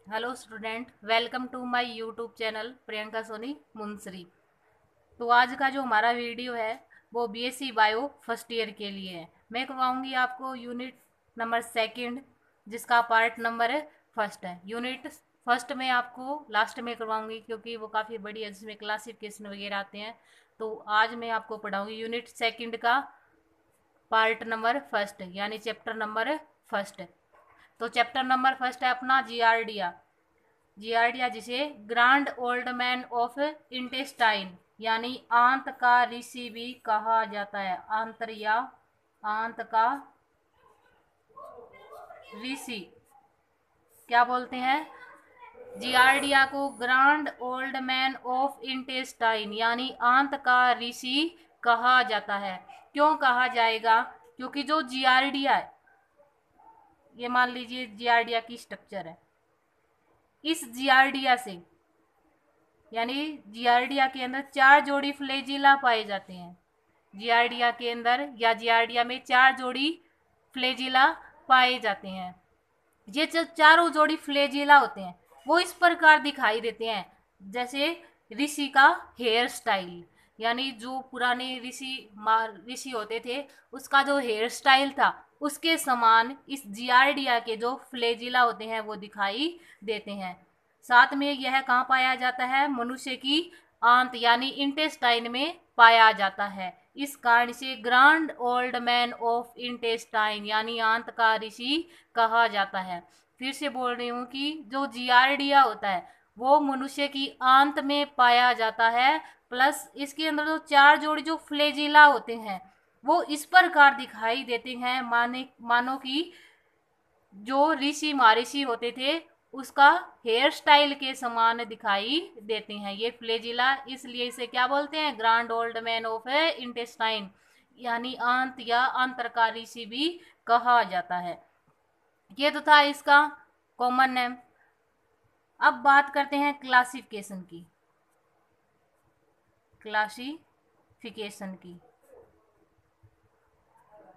Hello student, welcome to my YouTube channel Priyanka Soni Munsari. तो आज का जो हमारा वीडियो है वो बीएससी बायो फर्स्ट ईयर के लिए है। मैं करवाऊंगी आपको यूनिट नंबर सेकंड, जिसका पार्ट नंबर है फर्स्ट है। यूनिट फर्स्ट में आपको लास्ट में करवाऊंगी क्योंकि वो काफ़ी बड़ी है, जिसमें क्लासिफिकेशन वगैरह आते हैं। तो आज मैं आपको पढ़ाऊंगी यूनिट सेकंड का पार्ट नंबर फर्स्ट, यानी चैप्टर नंबर फर्स्ट। तो चैप्टर नंबर फर्स्ट है अपना जियार्डिया। जियार्डिया जिसे grand old man of intestine यानी आंत का ऋषि भी कहा जाता है। आंतर या आंत का ऋषि क्या बोलते हैं? जियार्डिया को grand old man of intestine यानी आंत का ऋषि कहा जाता है। क्यों कहा जाएगा? क्योंकि जो जियार्डिया है, ये मान लीजिए जियार्डिया की स्ट्रक्चर है। इस जियार्डिया से यानी जियार्डिया के अंदर 4 जोड़ी फ्लेजिला पाए जाते हैं। जियार्डिया के अंदर या जियार्डिया में 4 जोड़ी फ्लेजिला पाए जाते हैं। ये जो चारों जोड़ी फ्लेजिला होते हैं वो इस प्रकार दिखाई देते हैं जैसे ऋषि का हेयर स्टाइल। यानी जो पुराने ऋषि होते थे, उसका जो हेयर स्टाइल था उसके समान इस जियार्डिया के जो फ्लेजिला होते हैं वो दिखाई देते हैं। साथ में यह कहाँ पाया जाता है? मनुष्य की आंत यानी इंटेस्टाइन में पाया जाता है। इस कारण से grand old man of intestine यानी आंत का ऋषि कहा जाता है। फिर से बोल रही हूँ कि जो जियार्डिया होता है वो मनुष्य की आंत में पाया जाता है, प्लस इसके अंदर जो 4 जोड़ी जो फ्लेजिला होते हैं वो इस प्रकार दिखाई देते हैं मानो कि जो ऋषि महर्षि होते थे उसका हेयर स्टाइल के समान दिखाई देते हैं। ये फ्लेजिला, इसलिए इसे क्या बोलते हैं? Grand old man of intestine यानी आंत या आंतर का ऋषि भी कहा जाता है। ये तो था इसका कॉमन नेम। अब बात करते हैं क्लासिफिकेशन की।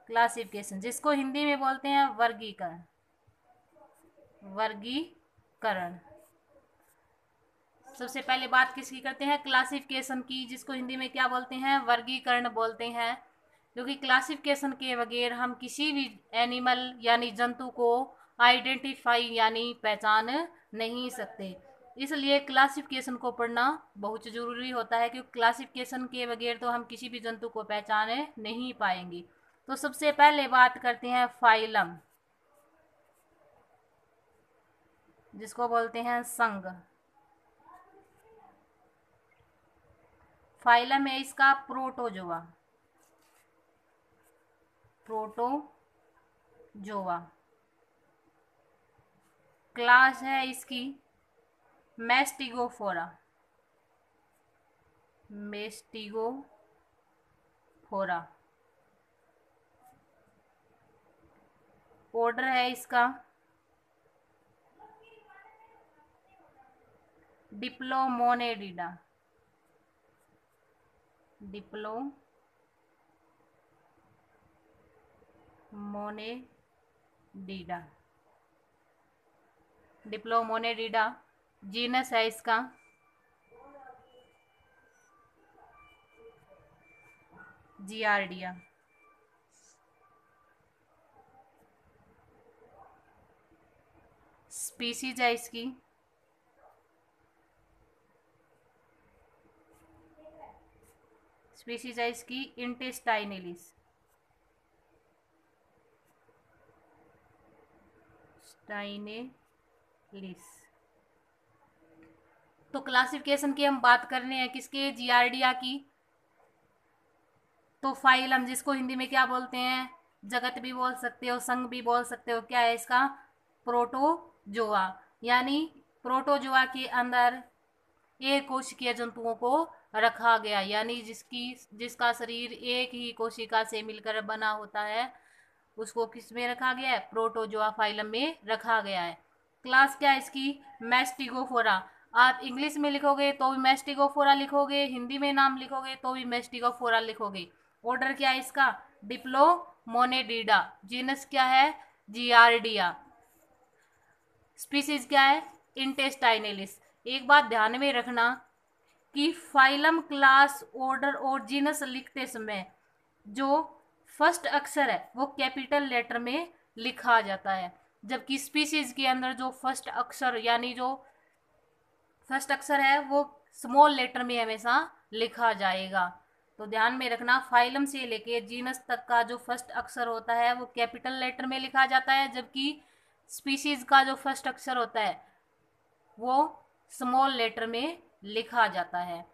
क्लासिफिकेशन जिसको हिंदी में बोलते हैं वर्गीकरण। वर्गीकरण सबसे पहले बात किसकी करते हैं? क्लासिफिकेशन की, जिसको हिंदी में क्या बोलते हैं? वर्गीकरण बोलते हैं। क्योंकि क्लासिफिकेशन के बगैर हम किसी भी एनिमल यानी जंतु को आइडेंटिफाई यानी पहचान नहीं सकते। इसलिए क्लासिफिकेशन को पढ़ना बहुत ज़रूरी होता है, क्योंकि क्लासिफिकेशन के बगैर तो हम किसी भी जंतु को पहचान नहीं पाएंगे। तो सबसे पहले बात करते हैं फाइलम, जिसको बोलते हैं संघ। फाइलम है इसका प्रोटोजोआ। प्रोटोजोआ क्लास है इसकी मेस्टिगोफोरा। मेस्टिगोफोरा ऑर्डर है इसका डिप्लोमोनेडिडा। डिप्लोमोनेडिडा डिप्लोमोनेडिडा जीनस है इसका जियार्डिया। स्पीसीज है इसकी इंटेस्टाइनलिस। तो क्लासिफिकेशन की हम बात कर रहे हैं किसके? जियार्डिया की। तो फाइलम जिसको हिंदी में क्या बोलते हैं? जगत भी बोल सकते हो, संघ भी बोल सकते हो। क्या है इसका? प्रोटोजोआ। यानी प्रोटोजोआ के अंदर एक कोशिकीय जंतुओं को रखा गया, यानी जिसका शरीर एक ही कोशिका से मिलकर बना होता है उसको किस में रखा गया है? प्रोटोजोआ फाइलम में रखा गया है। क्लास क्या है इसकी? मेस्टिगोफोरा। आप इंग्लिश में लिखोगे तो भी मेस्टिगोफोरा लिखोगे, हिंदी में नाम लिखोगे तो भी मेस्टिगोफोरा लिखोगे। ऑर्डर क्या है इसका? डिप्लोमोनेडिडा। जीनस क्या है? जियार्डिया। स्पीसीज क्या है? इंटेस्टाइनलिस। एक बात ध्यान में रखना कि फाइलम, क्लास, ऑर्डर और जीनस लिखते समय जो फर्स्ट अक्षर है वो कैपिटल लेटर में लिखा जाता है, जबकि स्पीसीज के अंदर जो फर्स्ट अक्षर यानी जो फर्स्ट अक्षर है वो स्मॉल लेटर में हमेशा लिखा जाएगा। तो ध्यान में रखना, फाइलम से लेके जीनस तक का जो फर्स्ट अक्षर होता है वो कैपिटल लेटर में लिखा जाता है, जबकि स्पीसीज का जो फर्स्ट अक्षर होता है वो स्मॉल लेटर में लिखा जाता है।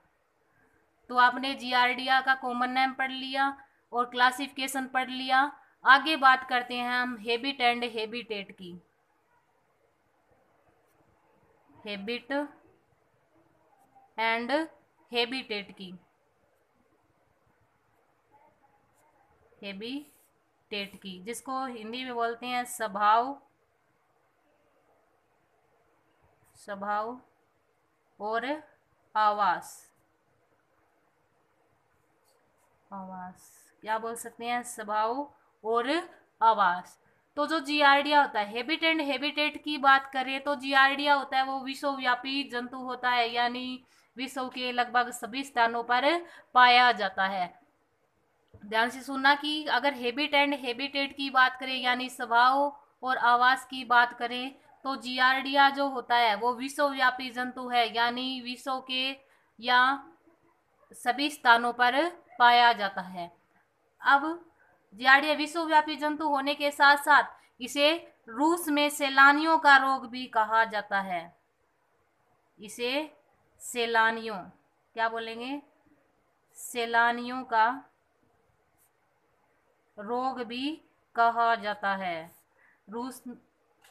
तो आपने जियार्डिया का कॉमन नेम पढ़ लिया और क्लासिफिकेशन पढ़ लिया। आगे बात करते हैं हम हैबिट एंड हैबिटेट की। हैबिट एंड हैबिटेट की। हैबिटेट की जिसको हिंदी में बोलते हैं स्वभाव, स्वभाव और आवास। आवास क्या बोल सकते हैं, स्वभाव और आवास। तो जो जियार्डिया होता है, हैबिट एंड हैबिटेट की बात करें तो जियार्डिया होता है वो विश्वव्यापी जंतु होता है, यानी विश्व के लगभग सभी स्थानों पर पाया जाता है। ध्यान से सुनना कि अगर हैबिट एंड हैबिटेट की बात करें यानी स्वभाव और आवास की बात करें तो जियार्डिया जो होता है वो विश्वव्यापी जंतु है, यानी विश्व के या सभी स्थानों पर पाया जाता है। अब जियार्डिया विश्वव्यापी जंतु होने के साथ साथ इसे रूस में सैलानियों का रोग भी कहा जाता है। इसे सैलानियों, क्या बोलेंगे, सैलानियों का रोग भी कहा जाता है।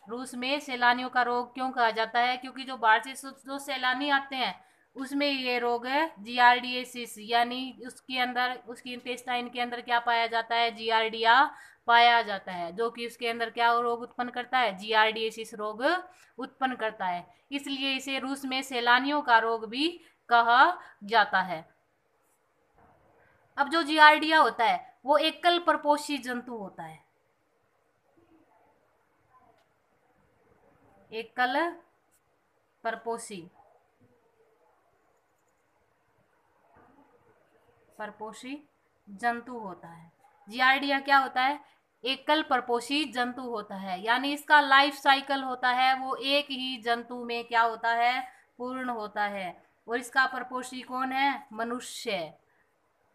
रूस में सैलानियों का रोग क्यों कहा जाता है, क्योंकि जो बाहर से जो सैलानी आते हैं उसमें ये रोग है जियार्डियसिस, यानी उसके अंदर, उसकी इंटेस्टाइन के अंदर क्या पाया जाता है, जियार्डिया पाया जाता है, जो कि उसके अंदर क्या रोग उत्पन्न करता है, जियार्डियसिस रोग उत्पन्न करता है। इसलिए इसे रूस में सैलानियों का रोग भी कहा जाता है। अब जो जियार्डिया होता है वो एकल परपोषी जंतु होता है। एकल परपोषी, परपोषी जंतु होता है। जियार्डिया क्या होता है, एकल परपोषी जंतु होता है, यानी इसका लाइफ साइकिल होता है वो एक ही जंतु में क्या होता है, पूर्ण होता है। और इसका परपोषी कौन है, मनुष्य।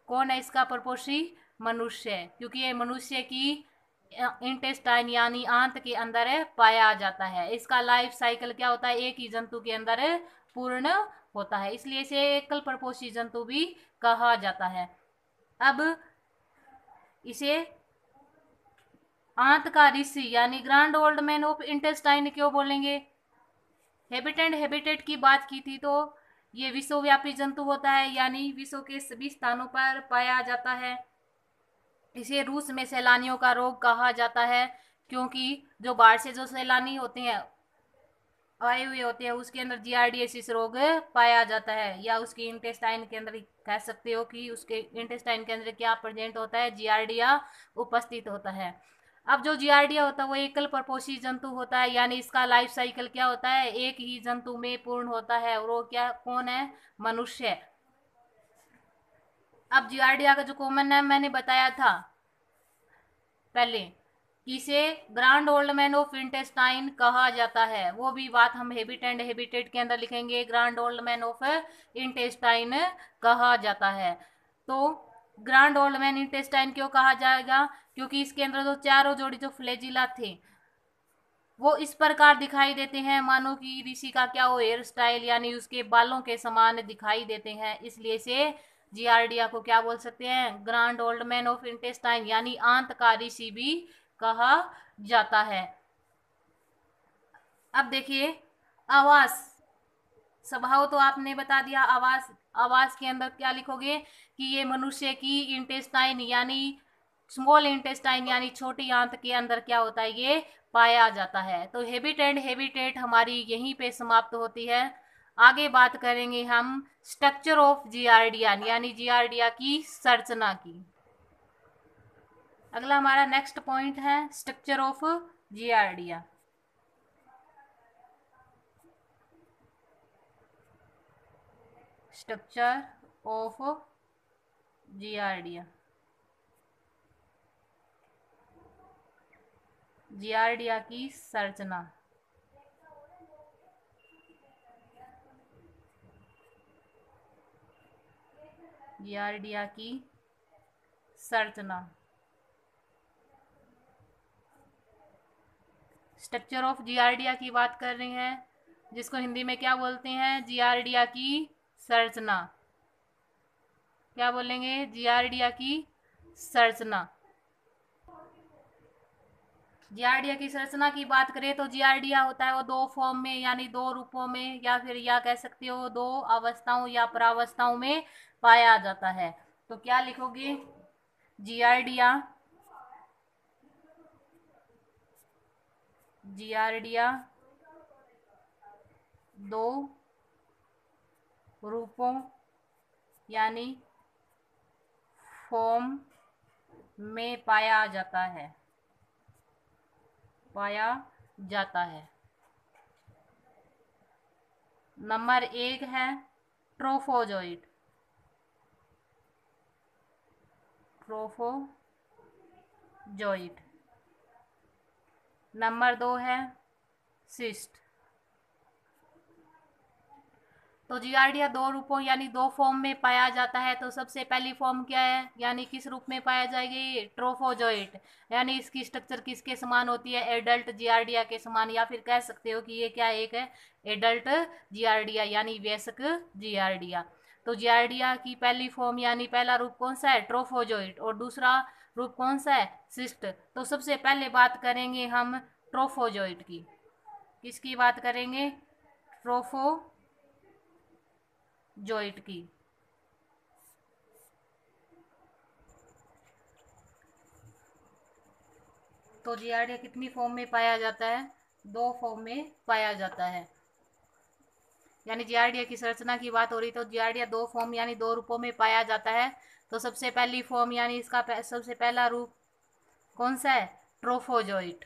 कौन है इसका परपोषी, मनुष्य, क्योंकि ये मनुष्य की इंटेस्टाइन यानी आंत के अंदर पाया जाता है। इसका लाइफ साइकिल क्या होता है, एक ही जंतु के अंदर पूर्ण होता है, इसलिए इसे एकल परपोषी जंतु भी कहा जाता है। अब इसे आंत का ऋषि यानी grand old man of intestine क्यों बोलेंगे। हैबिट एंड हैबिटेट की बात की थी तो ये विश्वव्यापी जंतु होता है, यानी विश्व के सभी स्थानों पर पाया जाता है। इसे रूस में सैलानियों का रोग कहा जाता है, क्योंकि जो बाहर से जो सैलानी होते हैं, आए हुए होते हैं, उसके अंदर जियार्डियसिस रोग पाया जाता है, या उसकी इंटेस्टाइन के अंदर कह सकते हो कि उसके इंटेस्टाइन के अंदर क्या प्रेजेंट होता है, जियार्डिया उपस्थित होता है। अब जो जियार्डिया होता है वो एकल परपोषी जंतु होता है, यानी इसका लाइफ साइकिल क्या होता है, एक ही जंतु में पूर्ण होता है, और वो क्या, कौन है, मनुष्य। अब जियार्डिया का जो कॉमन नाम मैंने बताया था पहले, इसे grand old man of intestine कहा जाता है, वो भी बात हम हैबिट एंड हैबिटेट के अंदर लिखेंगे, grand old man of intestine कहा जाता है। तो ग्रैंड ओल्ड मैन इंटेस्टाइन क्यों कहा जाएगा, क्योंकि इसके अंदर जो चारों जोड़ी जो फ्लैजिला थे वो इस प्रकार दिखाई देते हैं मानो कि ऋषि का क्या हो, हेयर स्टाइल, यानी उसके बालों के समान दिखाई देते हैं, इसलिए से जियार्डिया को क्या बोल सकते हैं, grand old man of intestine यानी आंत का ऋषि भी कहा जाता है। अब देखिए आवास, स्वभाव तो आपने बता दिया, आवास, आवास के अंदर क्या लिखोगे कि ये मनुष्य की इंटेस्टाइन यानी स्मॉल इंटेस्टाइन यानी छोटी आंत के अंदर क्या होता है, ये पाया जाता है। तो हैबिट एंड हैबिटेट हमारी यहीं पे समाप्त होती है। आगे बात करेंगे हम स्ट्रक्चर ऑफ जियार्डिया यानी जियार्डिया की संरचना की। अगला हमारा नेक्स्ट पॉइंट है structure of giardia. Structure of giardia. Giardia की संरचना। जियार्डिया की संरचना। स्ट्रक्चर ऑफ जियार्डिया की बात कर रहे हैं, जिसको हिंदी में क्या बोलते हैं? जियार्डिया की संरचना। क्या बोलेंगे? जियार्डिया की संरचना। जियार्डिया की संरचना की बात करें तो जियार्डिया होता है वो दो फॉर्म में यानी दो रूपों में, या फिर या कह सकते हो दो अवस्थाओं या परावस्थाओं में पाया जाता है। तो क्या लिखोगे? जियार्डिया, जियार्डिया दो रूपों यानी फॉर्म में पाया जाता है, पाया जाता है। नंबर 1 है ट्रोफोजोइट, ट्रोफोजोइट। नंबर 2 है सिस्ट। तो जियार्डिया दो रूपों यानी दो फॉर्म में पाया जाता है। तो सबसे पहली फॉर्म क्या है, यानी किस रूप में पाया जाएगी? ट्रोफोजोइट, यानी इसकी स्ट्रक्चर किसके समान होती है? एडल्ट जियार्डिया के समान, या फिर कह सकते हो कि ये क्या एक है? एडल्ट जियार्डिया यानी वयस्क जियार्डिया। तो जियार्डिया की पहली फॉर्म यानी पहला रूप कौन सा है? ट्रोफोजोइट। और दूसरा रूप कौन सा है? सिस्ट। तो सबसे पहले बात करेंगे हम ट्रोफोजोइट की। किसकी बात करेंगे? ट्रोफोजोइट की। तो जियार्डिया कितनी फॉर्म में पाया जाता है? दो फॉर्म में पाया जाता है। यानी जियार्डिया की संरचना की बात हो रही तो जियार्डिया दो फॉर्म यानी दो रूपों में पाया जाता है। तो सबसे पहली फॉर्म यानी इसका सबसे पहला रूप कौन सा है? ट्रोफोजोइट।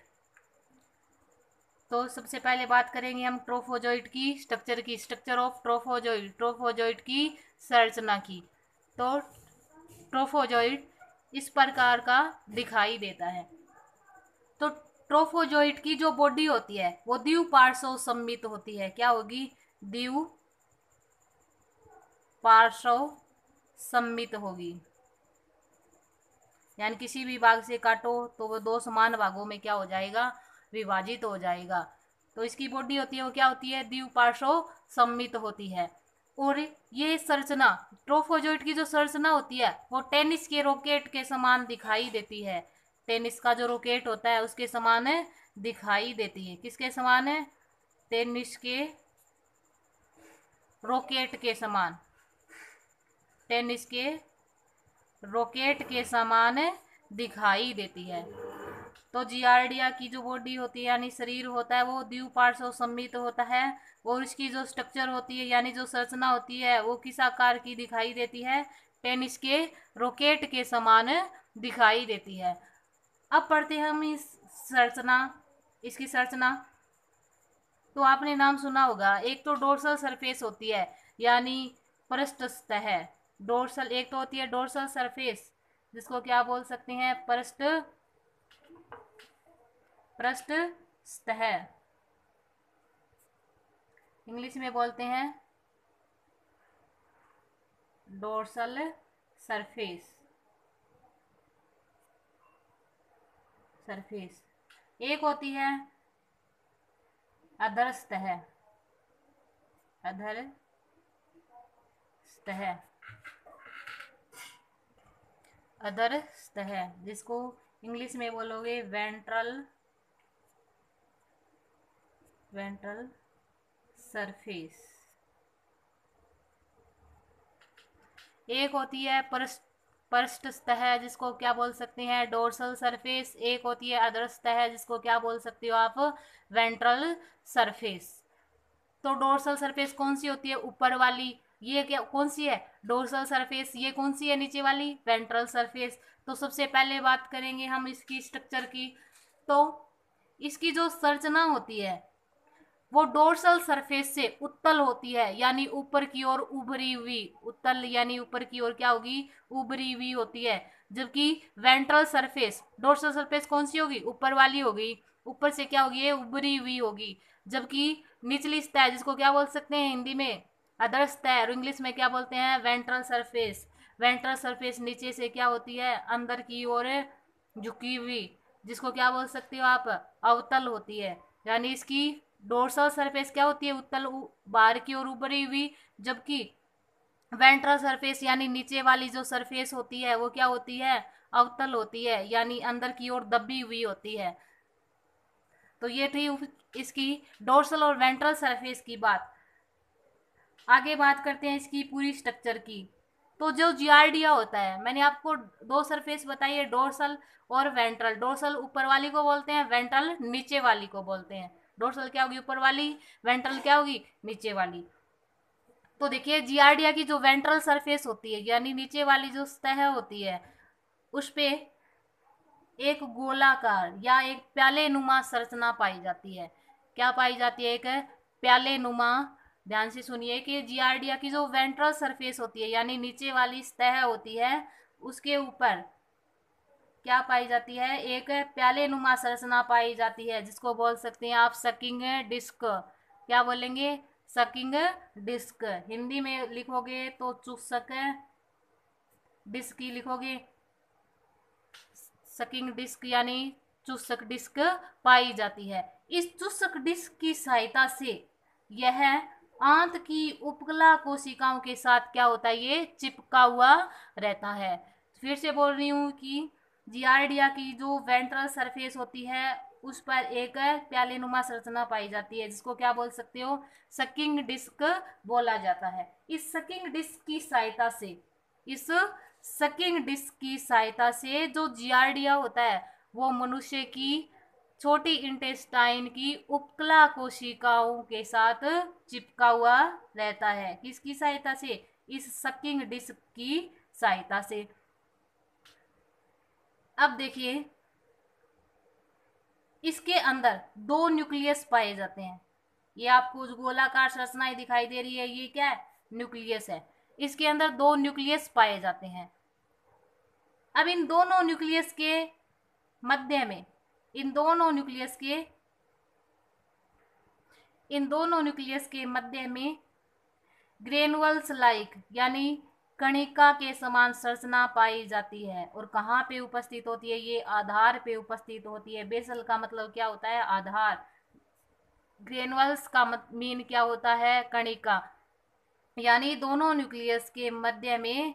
तो सबसे पहले बात करेंगे हम ट्रोफोजोइट की स्ट्रक्चर की। स्ट्रक्चर ऑफ ट्रोफोजोइट, ट्रोफोजोइट की संरचना की। तो ट्रोफोजोइट इस प्रकार का दिखाई देता है। तो ट्रोफोजोइट की जो बॉडी होती है वो द्विपार्श्व सममित होती है। क्या होगी? द्विपार्श्व सममित होगी। यानी किसी भी भाग से काटो तो वो दो समान भागों में क्या हो जाएगा? विभाजित हो जाएगा। तो इसकी बॉडी होती है वो क्या होती है? द्विपार्श्व सममित होती है। और ये संरचना, ट्रोफोजोइट की जो संरचना होती है वो टेनिस के रॉकेट के समान दिखाई देती है। टेनिस का जो रॉकेट होता है उसके समान दिखाई देती है। किसके समान है? टेनिस के रॉकेट के समान, टेनिस के रॉकेट के समान दिखाई देती है। तो जियार्डिया की जो बॉडी होती है यानी शरीर होता है वो द्विपार्श्व सममित होता है। और इसकी जो स्ट्रक्चर होती है यानी जो संरचना होती है वो किस आकार की दिखाई देती है? टेनिस के रॉकेट के समान दिखाई देती है। अब पढ़ते हैं हम इस संरचना, इसकी संरचना। तो आपने नाम सुना होगा, एक तो डोर्सल सरफेस होती है यानी पृष्ठ सतह। डोर्सल एक तो होती है डोर्सल सरफेस, जिसको क्या बोल सकते हैं? पृष्ठ सतह। इंग्लिश में बोलते हैं डोर्सल सरफेस। सरफेस एक होती है अधर सतह। अधर सतह, अधर सतह, जिसको इंग्लिश में बोलोगे वेंट्रल सरफेस। एक होती है पृष्ठ सतह, जिसको क्या बोल सकते हैं? Dorsal surface. एक होती है अधर सतह, जिसको क्या बोल सकते हो आप? Ventral surface. तो डोर्सल सरफेस कौन सी होती है? ऊपर वाली। ये क्या कौन सी है? Dorsal surface. ये कौन सी है? नीचे वाली, वेंट्रल सरफेस। तो सबसे पहले बात करेंगे हम इसकी स्ट्रक्चर की। तो इसकी जो संरचना होती है वो डोर्सल सरफेस से उत्तल होती है, यानी ऊपर की ओर उभरी हुई। उत्तल यानी ऊपर की ओर क्या होगी, उभरी हुई होती है। जबकि वेंट्रल सरफेस, डोर्सल सरफेस कौन सी होगी, ऊपर वाली होगी, ऊपर से क्या होगी, ये उभरी हुई होगी। जबकि निचली सतह, जिसको क्या बोल सकते हैं हिंदी में अदर सतह, और इंग्लिश में क्या बोलते हैं, वेंट्रल सरफेस। वेंट्रल सरफेस नीचे से क्या होती है, अंदर की ओर झुकी हुई, जिसको क्या बोल सकते हो आप, अवतल होती है। यानी इसकी डोर्सल सरफेस क्या होती है, उत्तल बाहर की ओर उभरी हुई। जबकि वेंट्रल सरफेस यानी नीचे वाली जो सरफेस होती है वो क्या होती है, अवतल होती है, यानी अंदर की ओर दबी हुई होती है। तो ये थी इसकी डोर्सल और वेंट्रल सरफेस की बात। आगे बात करते हैं इसकी पूरी स्ट्रक्चर की। तो जो जियार्डिया होता है, मैंने आपको दो सरफेस बताई है, डोर्सल और वेंट्रल। डोर्सल ऊपर वाली को बोलते हैं, वेंट्रल नीचे वाली को बोलते हैं। डोर्सल क्या होगी, ऊपर वाली, वेंट्रल क्या होगी, नीचे वाली। तो देखिए जियार्डिया की जो वेंट्रल सरफेस होती है, यानी नीचे वाली जो सतह होती है, उस पे एक गोलाकार या एक प्याले नुमा संरचना पाई जाती है। क्या पाई जाती है, एक प्याले नुमा। ध्यान से सुनिए कि जियार्डिया की जो वेंट्रल सरफेस होती है, यानी नीचे वाली सतह होती है, उसके ऊपर क्या पाई जाती है, एक प्याले नुमा संरचना पाई जाती है, जिसको बोल सकते हैं आप सकिंग डिस्क। क्या बोलेंगे, सकिंग डिस्क। हिंदी में लिखोगे तो चूसक डिस्क ही लिखोगे, सकिंग डिस्क यानी चूसक डिस्क पाई जाती है। इस चूसक डिस्क की सहायता से यह आंत की उपकला कोशिकाओं के साथ क्या होता है, ये चिपका हुआ रहता है। फिर से बोल रही हूँ कि जियार्डिया की जो वेंट्रल सरफेस होती है, उस पर एक प्यालेनुमा संरचना पाई जाती है, जिसको क्या बोल सकते हो, सकिंग डिस्क बोला जाता है। इस सकिंग डिस्क की सहायता से, इस सकिंग डिस्क की सहायता से जो जियार्डिया होता है, वो मनुष्य की छोटी इंटेस्टाइन की उपकला कोशिकाओं के साथ चिपका हुआ रहता है। किसकी सहायता से, इस सकिंग डिस्क की सहायता से। अब देखिए इसके अंदर दो न्यूक्लियस पाए जाते हैं। ये आपको जो गोलाकार संरचनाएं दिखाई दे रही है, ये क्या है, न्यूक्लियस है। इसके अंदर दो न्यूक्लियस पाए जाते हैं। अब इन दोनों न्यूक्लियस के मध्य में, इन दोनों न्यूक्लियस के मध्य में ग्रेनुअल्स लाइक यानी कणिका के समान संरचना पाई जाती है। और कहाँ पे उपस्थित होती है, ये आधार पे उपस्थित होती है। बेसल का मतलब क्या होता है, आधार। ग्रेनुअल्स का मीन क्या होता है, कणिका। यानी दोनों न्यूक्लियस के मध्य में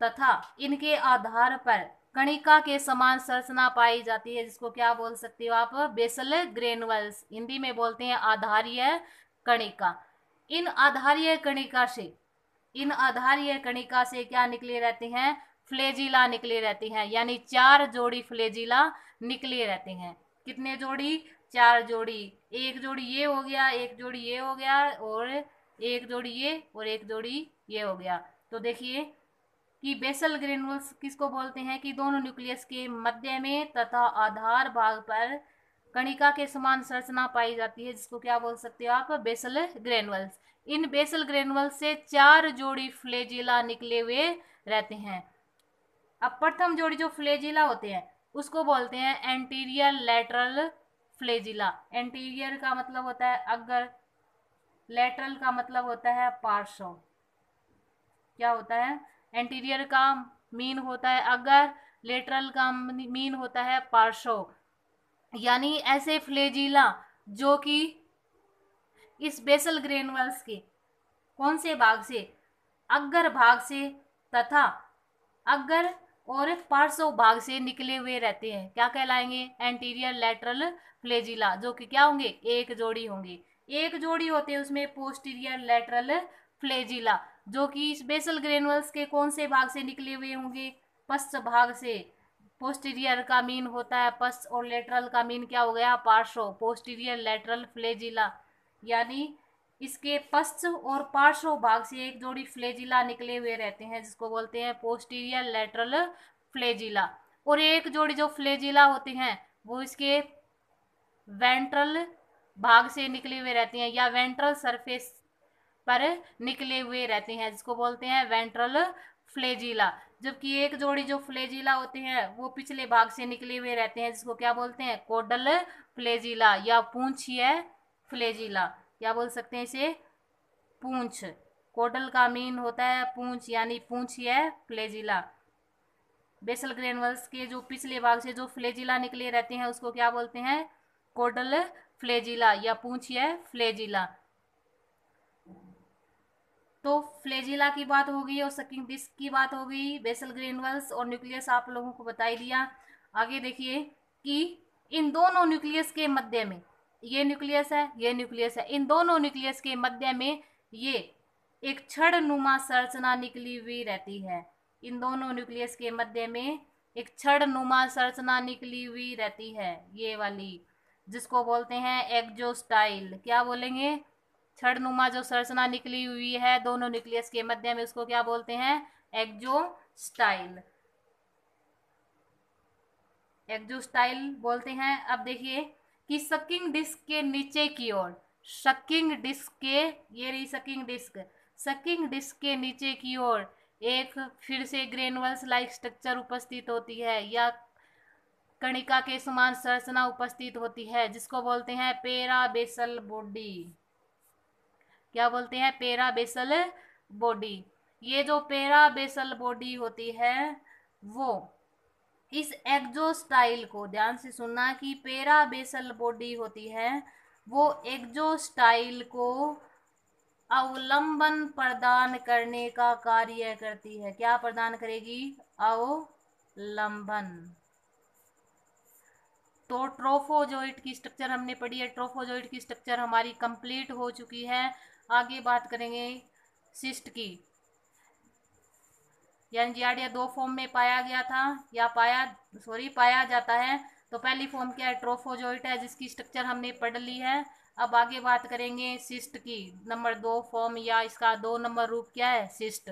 तथा इनके आधार पर कणिका के समान संरचना पाई जाती है, जिसको क्या बोल सकते हो आप, बेसल ग्रेनुअल्स। हिंदी में बोलते हैं आधारीय कणिका। इन आधारीय कणिका से क्या निकले रहते हैं, फ्लेजिला निकले रहते हैं, यानी 4 जोड़ी फ्लेजिला निकले रहते हैं। कितने जोड़ी, 4 जोड़ी। एक जोड़ी ये हो गया, एक जोड़ी ये हो गया, और एक जोड़ी ये, और एक जोड़ी ये हो गया। तो देखिए कि बेसल ग्रेनुल्स किसको बोलते हैं, कि दोनों न्यूक्लियस के मध्य में तथा आधार भाग पर कणिका के समान संरचना पाई जाती है, जिसको क्या बोल सकते हो आप, बेसल ग्रेनुल्स। इन बेसल ग्रेनुल्स से 4 जोड़ी फ्लेजिला निकले हुए रहते हैं। अब प्रथम जोड़ी जो फ्लेजिला होते हैं उसको बोलते हैं एंटीरियर लैटरल फ्लेजिला। एंटीरियर का मतलब होता है अग्र, लैटरल का मतलब होता है पार्श्व। क्या होता है, एंटीरियर का मीन होता है अगर, लेटरल का मीन होता है पार्श्व। यानी ऐसे फ्लेजिला जो कि इस बेसल ग्रेनुअल्स के कौन से भाग से, अग्र भाग से तथा अग्र और पार्श्व भाग से निकले हुए रहते हैं, क्या कहलाएंगे, एंटीरियर लैटरल फ्लेजिला। जो कि क्या होंगे, एक जोड़ी होंगे। एक जोड़ी होते हैं उसमें पोस्टीरियर लैटरल फ्लेजिला, जो कि इस बेसल ग्रेनुअल्स के कौन से भाग से निकले हुए होंगे, पश्च भाग से। पोस्टीरियर का मीन होता है पश्च, और लेटरल का मीन क्या हो गया, पार्श्व। पोस्टीरियर लैटरल फ्लेजिला, यानी इसके पश्च और पार्श्व भाग से एक जोड़ी फ्लेजिला निकले हुए रहते हैं, जिसको बोलते हैं पोस्टीरियर लैटरल फ्लेजिला। और एक जोड़ी जो फ्लेजिला होते हैं वो इसके वेंट्रल भाग से निकले हुए रहते हैं या वेंट्रल सरफेस पर निकले हुए रहते हैं, जिसको बोलते हैं वेंट्रल फ्लेजिला। जबकि एक जोड़ी जो फ्लेजिला होते हैं वो पिछले भाग से निकले हुए रहते हैं, जिसको क्या बोलते हैं, कोडल फ्लेजिला या पूंछीय फ्लेजिला। क्या बोल सकते हैं इसे, पूंछ। कोडल का मीन होता है पूंछ, यानी पूंछीय फ्लेजिला। बेसल ग्रेनुल्स के जो पिछले भाग से जो फ्लेजिला निकले रहते हैं उसको क्या बोलते हैं, कोडल फ्लेजिला या पूंछीय फ्लेजिला। तो फ्लेजिला की बात हो गई और सकिंग डिस्क की बात हो गई, बेसल ग्रेनुल्स और न्यूक्लियस आप लोगों को बता ही दिया। आगे देखिए कि इन दोनों न्यूक्लियस के मध्य में, ये न्यूक्लियस है ये न्यूक्लियस है, इन दोनों न्यूक्लियस के मध्य में ये एक छड़ नुमा संरचना निकली हुई रहती है। इन दोनों न्यूक्लियस के मध्य में एक छड़ नुमा संरचना निकली हुई रहती है, ये वाली, जिसको बोलते हैं एक्जोस्टाइल। क्या बोलेंगे, छड़नुमा जो संरचना निकली हुई है दोनों न्यूक्लियस के मध्य में, उसको क्या बोलते हैं, एक्जोस्टाइल। एक्जोस्टाइल बोलते हैं। अब देखिए कि सकिंग डिस्क के नीचे की ओर, सकिंग डिस्क के, ये रही सकिंग डिस्क, सकिंग डिस्क के नीचे की ओर एक फिर से ग्रेनुअल्स लाइक स्ट्रक्चर उपस्थित होती है या कणिका के समान संरचना उपस्थित होती है, जिसको बोलते हैं पेराबेसल बॉडी। क्या बोलते हैं, पेराबेसल बॉडी। ये जो पेराबेसल बॉडी होती है वो इस एक्जोस्टाइल को, ध्यान से सुनना कि पेराबेसल बॉडी होती है वो एक्जोस्टाइल को अवलंबन प्रदान करने का कार्य करती है। क्या प्रदान करेगी, अवलंबन। तो ट्रोफोजोइट की स्ट्रक्चर हमने पढ़ी है, ट्रोफोजोइट की स्ट्रक्चर हमारी कंप्लीट हो चुकी है। आगे बात करेंगे सिस्ट की। यानी जियार्डिया दो फॉर्म में पाया गया था या पाया जाता है। तो पहली फॉर्म क्या है, ट्रोफोजोइट है, जिसकी स्ट्रक्चर हमने पढ़ ली है। अब आगे बात करेंगे सिस्ट की, नंबर 2 फॉर्म या इसका 2 नंबर रूप क्या है, सिस्ट।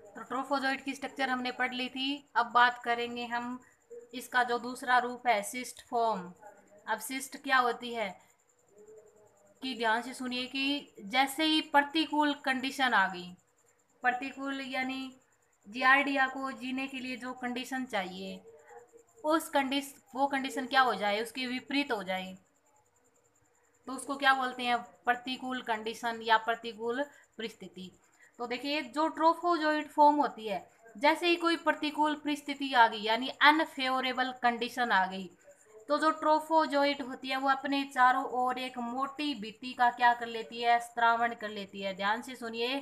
तो ट्रोफोजोइट की स्ट्रक्चर हमने पढ़ ली थी। अब बात करेंगे हम इसका जो दूसरा रूप है, सिस्ट फॉर्म। अब सिस्ट क्या होती है कि ध्यान से सुनिए कि जैसे ही प्रतिकूल कंडीशन आ गई, प्रतिकूल यानी जियार्डिया को जीने के लिए जो कंडीशन चाहिए वो कंडीशन क्या हो जाए, उसके विपरीत हो जाए, तो उसको क्या बोलते हैं, प्रतिकूल कंडीशन या प्रतिकूल परिस्थिति। तो देखिए जो ट्रोफोजोइट फॉर्म होती है, जैसे ही कोई प्रतिकूल परिस्थिति आ गई यानी अनफेवरेबल कंडीशन आ गई, तो जो ट्रोफोजोइट होती है वो अपने चारों ओर एक मोटी भित्ति का क्या कर लेती है, स्त्रावण कर लेती है। ध्यान से सुनिए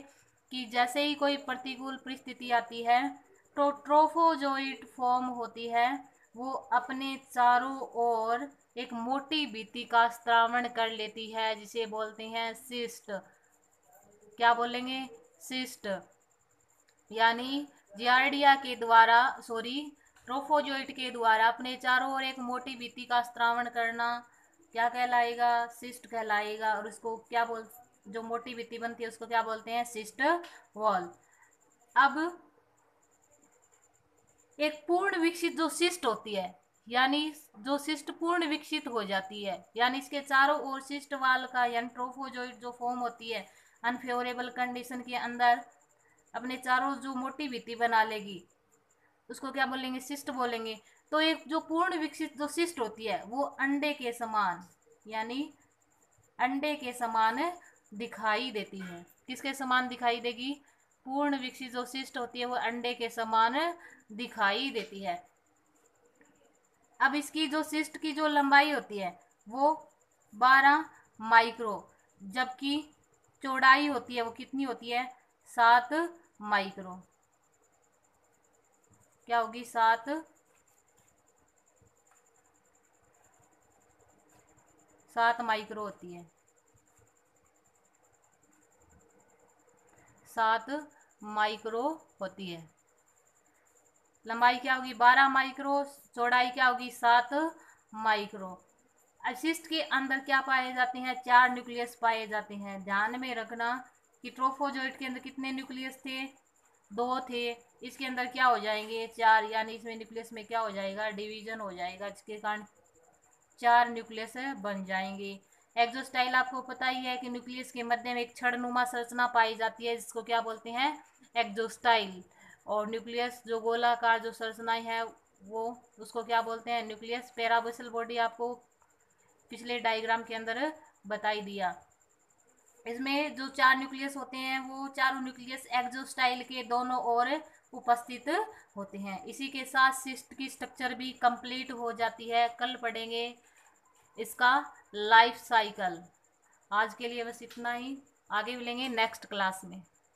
कि जैसे ही कोई प्रतिकूल परिस्थिति आती है तो ट्रोफोजोइट फॉर्म होती है वो अपने चारों ओर एक मोटी भित्ति का स्त्रावण कर लेती है, जिसे बोलते हैं सिस्ट। क्या बोलेंगे, सिस्ट। यानी जियार्डिया के द्वारा, सॉरी, ट्रोफोजोइट के द्वारा अपने चारों ओर एक मोटी भित्ति का स्त्रावण करना क्या कहलाएगा, सिस्ट कहलाएगा। और उसको क्या बोल, जो मोटी भित्ति बनती है उसको क्या बोलते हैं, सिस्ट वॉल। अब एक पूर्ण विकसित जो सिस्ट होती है, यानी जो सिस्ट पूर्ण विकसित हो जाती है, यानी इसके चारों ओर सिस्ट वाल का यानी ट्रोफोजोइट जो फॉर्म होती है अनफेवरेबल कंडीशन के अंदर अपने चारों जो मोटी भित्ति बना लेगी, उसको क्या बोलेंगे, सिस्ट बोलेंगे। तो एक जो पूर्ण विकसित जो सिस्ट होती है वो अंडे के समान, यानी अंडे के समान दिखाई देती है। किसके समान दिखाई देगी, पूर्ण विकसित जो सिस्ट होती है वो अंडे के समान दिखाई देती है। अब इसकी जो सिस्ट की जो लंबाई होती है वो 12 माइक्रो, जबकि चौड़ाई होती है वो कितनी होती है, 7 माइक्रो। क्या होगी, 7 माइक्रो होती है, 7 माइक्रो होती है। लंबाई क्या होगी, 12 माइक्रो, चौड़ाई क्या होगी, 7 माइक्रो। अवशिष्ट के अंदर क्या पाए जाते हैं, 4 न्यूक्लियस पाए जाते हैं। ध्यान में रखना कि ट्रोफोजोइट के अंदर कितने न्यूक्लियस थे, 2 थे। इसके अंदर क्या हो जाएंगे, 4, यानी इसमें न्यूक्लियस में क्या हो जाएगा, डिवीजन हो जाएगा, जिसके कारण 4 न्यूक्लियस बन जाएंगे। एक्सोस्टाइल आपको पता ही है कि न्यूक्लियस के मध्य में एक छड़नुमा संरचना पाई जाती है, जिसको क्या बोलते हैं, एक्सोस्टाइल। और न्यूक्लियस जो गोलाकार जो संरचना है वो, उसको क्या बोलते हैं, न्यूक्लियस। पैराबोसल बॉडी आपको पिछले डायग्राम के अंदर बताई दिया। इसमें जो 4 न्यूक्लियस होते हैं वो चारों न्यूक्लियस एक्सोस्टाइल के दोनों ओर उपस्थित होते हैं। इसी के साथ सिस्ट की स्ट्रक्चर भी कंप्लीट हो जाती है। कल पढ़ेंगे इसका लाइफ साइकिल। आज के लिए बस इतना ही, आगे मिलेंगे नेक्स्ट क्लास में।